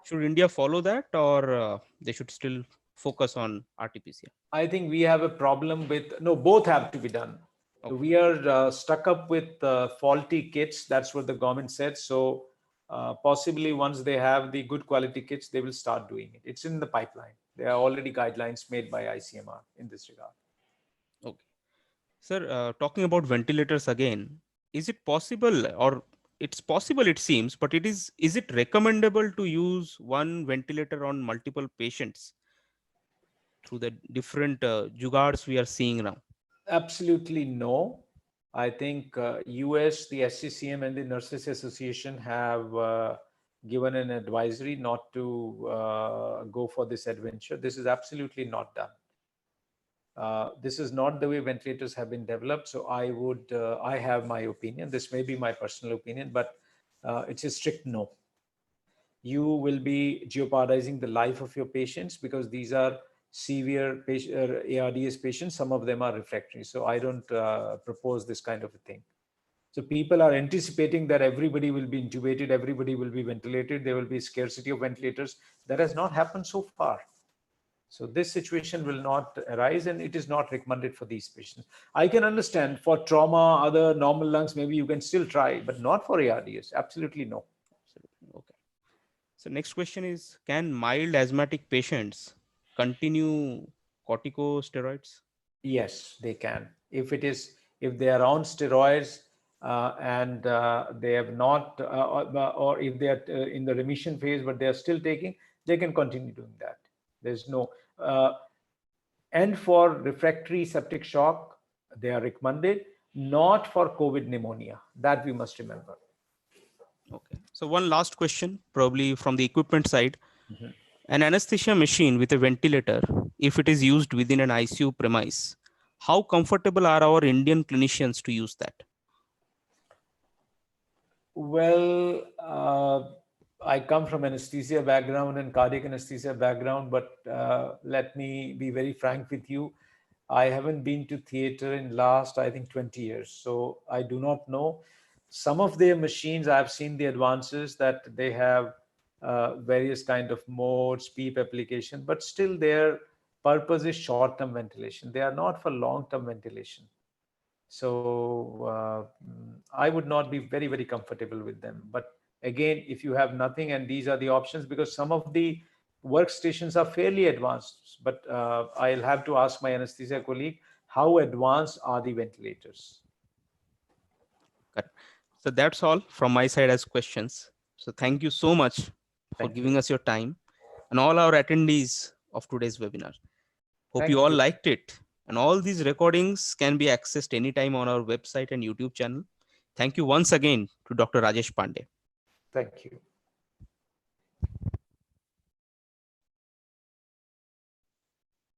Should India follow that, or they should still focus on RT-PCR? I think we have a problem with, no, both have to be done. Okay. We are stuck up with faulty kits. That's what the government said. So possibly once they have the good quality kits, they will start doing it. It's in the pipeline. There are already guidelines made by ICMR in this regard. Okay. Sir, talking about ventilators again, is it possible, or it's possible it seems, but is it recommendable to use one ventilator on multiple patients through the different jugards we are seeing now? Absolutely no. I think US, the SCCM, and the Nurses Association have given an advisory not to go for this adventure. This is absolutely not done. This is not the way ventilators have been developed. So I have my opinion. This may be my personal opinion, but it's a strict no. You will be jeopardizing the life of your patients because these are severe ARDS patients. Some of them are refractory. So I don't propose this kind of a thing. So people are anticipating that everybody will be intubated, everybody will be ventilated, there will be scarcity of ventilators. That has not happened so far. So this situation will not arise, and it is not recommended for these patients. I can understand for trauma, other normal lungs, maybe you can still try, but not for ARDS. Absolutely no. Absolutely. Okay. So next question is, can mild asthmatic patients continue corticosteroids? Yes, they can. If they are on steroids and they have not, or if they are in the remission phase, but they are still taking, they can continue doing that. There's no. And for refractory septic shock, they are recommended, not for COVID pneumonia. That we must remember. Okay. So one last question, probably from the equipment side. An anesthesia machine with a ventilator, if it is used within an ICU premise, how comfortable are our Indian clinicians to use that? Well, I come from anesthesia background and cardiac anesthesia background, but let me be very frank with you. I haven't been to theater in last, I think, 20 years. So I do not know. Some of their machines, I've seen the advances that they have various kind of modes, PEEP application, but still their purpose is short-term ventilation. They are not for long-term ventilation. So I would not be very, very comfortable with them. But again, if you have nothing and these are the options, because some of the workstations are fairly advanced, but I'll have to ask my anesthesia colleague, how advanced are the ventilators? Correct. So that's all from my side as questions. So thank you so much for Thank giving you. us your time and all our attendees of today's webinar. Hope you Thank all you. liked it. And all these recordings can be accessed anytime on our website and YouTube channel. Thank you once again to Dr. Rajesh Pande. Thank you.